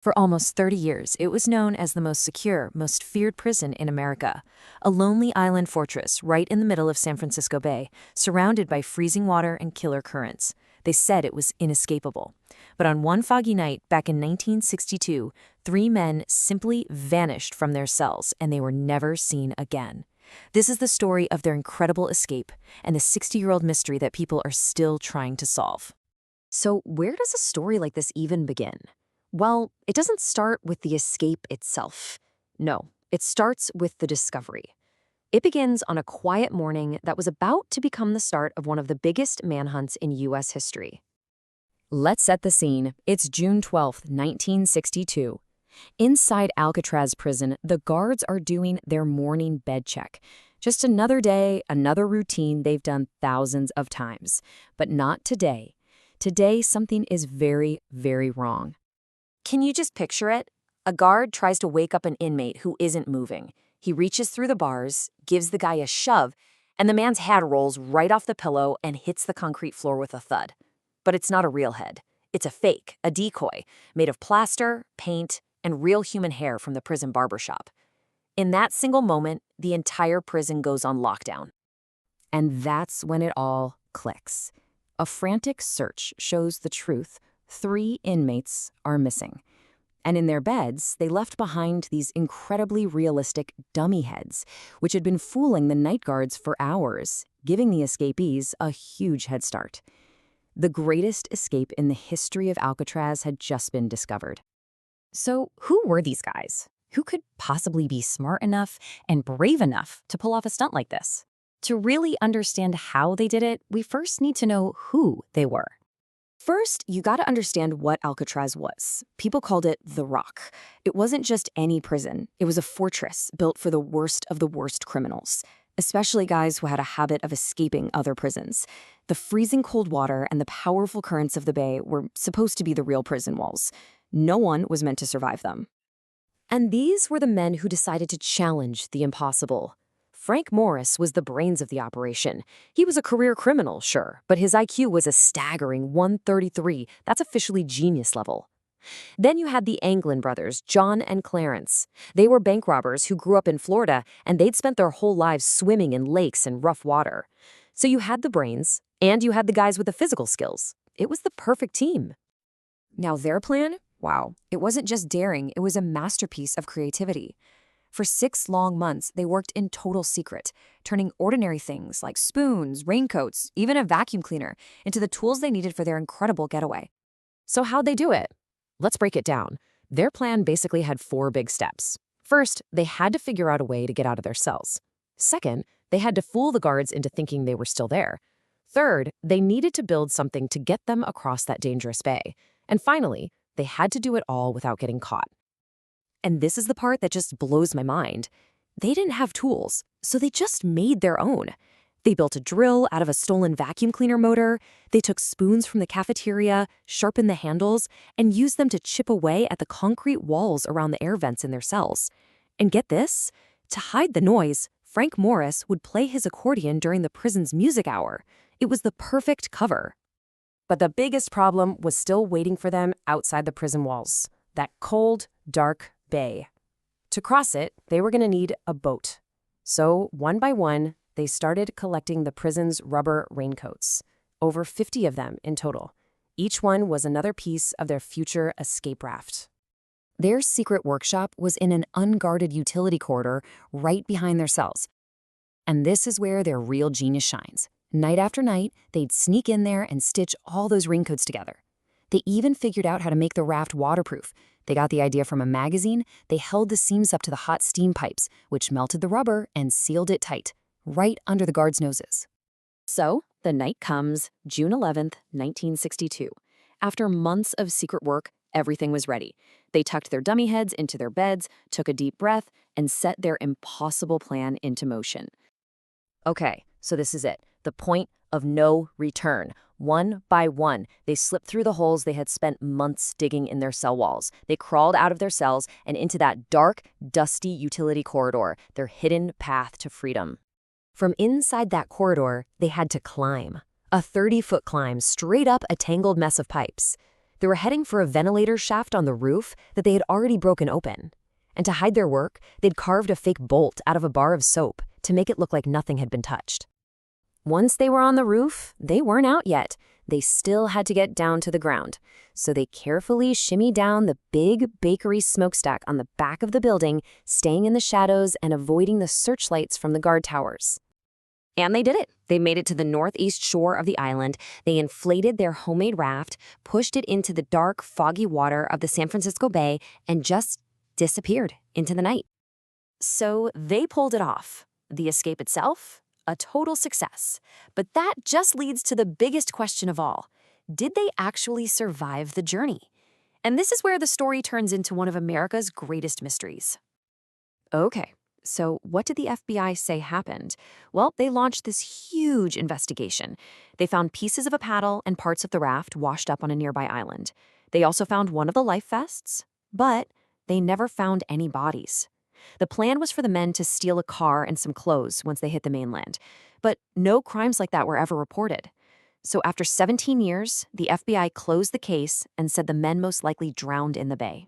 For almost 30 years, it was known as the most secure, most feared prison in America. A lonely island fortress right in the middle of San Francisco Bay, surrounded by freezing water and killer currents. They said it was inescapable. But on one foggy night back in 1962, 3 men simply vanished from their cells and they were never seen again. This is the story of their incredible escape and the 60-year-old mystery that people are still trying to solve. So where does a story like this even begin? Well, it doesn't start with the escape itself. No, it starts with the discovery. It begins on a quiet morning that was about to become the start of one of the biggest manhunts in U.S. history. Let's set the scene. It's June 12, 1962. Inside Alcatraz prison, the guards are doing their morning bed check. Just another day, another routine they've done thousands of times. But not today. Today, something is very, very wrong. Can you just picture it? A guard tries to wake up an inmate who isn't moving. He reaches through the bars, gives the guy a shove, and the man's head rolls right off the pillow and hits the concrete floor with a thud. But it's not a real head. It's a fake, a decoy, made of plaster, paint, and real human hair from the prison barbershop. In that single moment, the entire prison goes on lockdown. And that's when it all clicks. A frantic search shows the truth. 3 inmates are missing. And in their beds, they left behind these incredibly realistic dummy heads, which had been fooling the night guards for hours, giving the escapees a huge head start. The greatest escape in the history of Alcatraz had just been discovered. So who were these guys? Who could possibly be smart enough and brave enough to pull off a stunt like this? To really understand how they did it, we first need to know who they were. First, you gotta understand what Alcatraz was. People called it the Rock. It wasn't just any prison. It was a fortress built for the worst of the worst criminals, especially guys who had a habit of escaping other prisons. The freezing cold water and the powerful currents of the bay were supposed to be the real prison walls. No one was meant to survive them. And these were the men who decided to challenge the impossible. Frank Morris was the brains of the operation. He was a career criminal, sure, but his IQ was a staggering 133. That's officially genius level. Then you had the Anglin brothers, John and Clarence. They were bank robbers who grew up in Florida, and they'd spent their whole lives swimming in lakes and rough water. So you had the brains, and you had the guys with the physical skills. It was the perfect team. Now their plan? Wow, it wasn't just daring, it was a masterpiece of creativity. For 6 long months, they worked in total secret, turning ordinary things like spoons, raincoats, even a vacuum cleaner into the tools they needed for their incredible getaway. So how'd they do it? Let's break it down. Their plan basically had 4 big steps. First, they had to figure out a way to get out of their cells. Second, they had to fool the guards into thinking they were still there. Third, they needed to build something to get them across that dangerous bay. And finally, they had to do it all without getting caught. And this is the part that just blows my mind. They didn't have tools, so they just made their own. They built a drill out of a stolen vacuum cleaner motor. They took spoons from the cafeteria, sharpened the handles, and used them to chip away at the concrete walls around the air vents in their cells. And get this, to hide the noise, Frank Morris would play his accordion during the prison's music hour. It was the perfect cover. But the biggest problem was still waiting for them outside the prison walls. That cold, dark bay. To cross it, they were going to need a boat. So, one by one, they started collecting the prison's rubber raincoats. Over 50 of them in total. Each one was another piece of their future escape raft. Their secret workshop was in an unguarded utility corridor right behind their cells. And this is where their real genius shines. Night after night, they'd sneak in there and stitch all those raincoats together. They even figured out how to make the raft waterproof. They got the idea from a magazine. They held the seams up to the hot steam pipes, which melted the rubber and sealed it tight, right under the guards' noses. So, the night comes, June 11th, 1962. After months of secret work, everything was ready. They tucked their dummy heads into their beds, took a deep breath, and set their impossible plan into motion. Okay, so this is it. The point of no return. One by one, they slipped through the holes they had spent months digging in their cell walls. They crawled out of their cells and into that dark, dusty utility corridor, their hidden path to freedom. From inside that corridor, they had to climb. A 30-foot climb straight up a tangled mess of pipes. They were heading for a ventilator shaft on the roof that they had already broken open. And to hide their work, they'd carved a fake bolt out of a bar of soap to make it look like nothing had been touched. Once they were on the roof, they weren't out yet. They still had to get down to the ground. So they carefully shimmied down the big bakery smokestack on the back of the building, staying in the shadows and avoiding the searchlights from the guard towers. And they did it. They made it to the northeast shore of the island. They inflated their homemade raft, pushed it into the dark, foggy water of the San Francisco Bay, and just disappeared into the night. So they pulled it off. The escape itself, a total success. But that just leads to the biggest question of all. Did they actually survive the journey? And this is where the story turns into one of America's greatest mysteries. Okay, so what did the FBI say happened? Well, they launched this huge investigation. They found pieces of a paddle and parts of the raft washed up on a nearby island. They also found one of the life vests, but they never found any bodies. The plan was for the men to steal a car and some clothes once they hit the mainland, but no crimes like that were ever reported. So after 17 years, the FBI closed the case and said the men most likely drowned in the bay.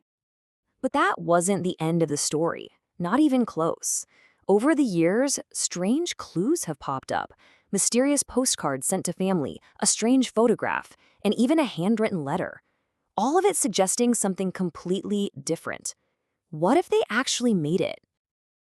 But that wasn't the end of the story, not even close. Over the years, strange clues have popped up. Mysterious postcards sent to family, a strange photograph, and even a handwritten letter. All of it suggesting something completely different. What if they actually made it?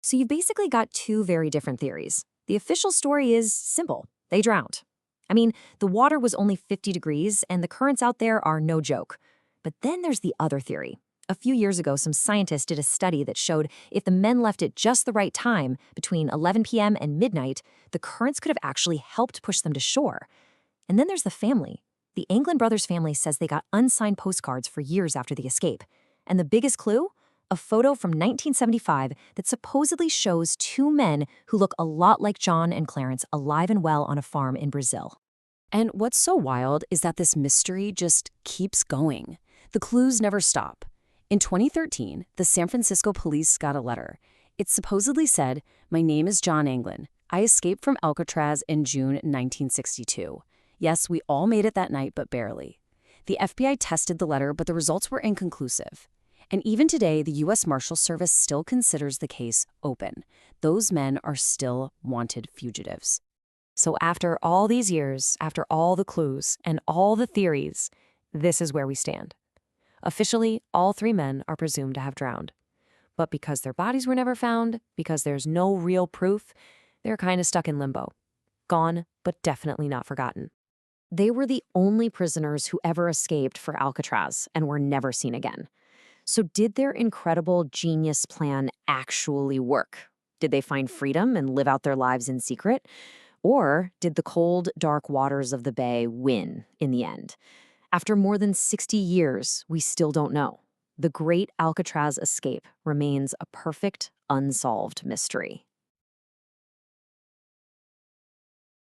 So you've basically got two very different theories. The official story is simple. They drowned. I mean, the water was only 50 degrees and the currents out there are no joke. But then there's the other theory. A few years ago, some scientists did a study that showed if the men left at just the right time, between 11 p.m. and midnight, the currents could have actually helped push them to shore. And then there's the family. The Anglin brothers' family says they got unsigned postcards for years after the escape. And the biggest clue? A photo from 1975 that supposedly shows two men who look a lot like John and Clarence alive and well on a farm in Brazil. And what's so wild is that this mystery just keeps going. The clues never stop. In 2013, the San Francisco police got a letter. It supposedly said, "My name is John Anglin. I escaped from Alcatraz in June 1962. Yes, we all made it that night, but barely." The FBI tested the letter, but the results were inconclusive. And even today, the U.S. Marshal Service still considers the case open. Those men are still wanted fugitives. So after all these years, after all the clues and all the theories, this is where we stand. Officially, all three men are presumed to have drowned. But because their bodies were never found, because there's no real proof, they're kind of stuck in limbo. Gone, but definitely not forgotten. They were the only prisoners who ever escaped for Alcatraz and were never seen again. So did their incredible genius plan actually work? Did they find freedom and live out their lives in secret? Or did the cold, dark waters of the bay win in the end? After more than 60 years, we still don't know. The great Alcatraz escape remains a perfect, unsolved mystery.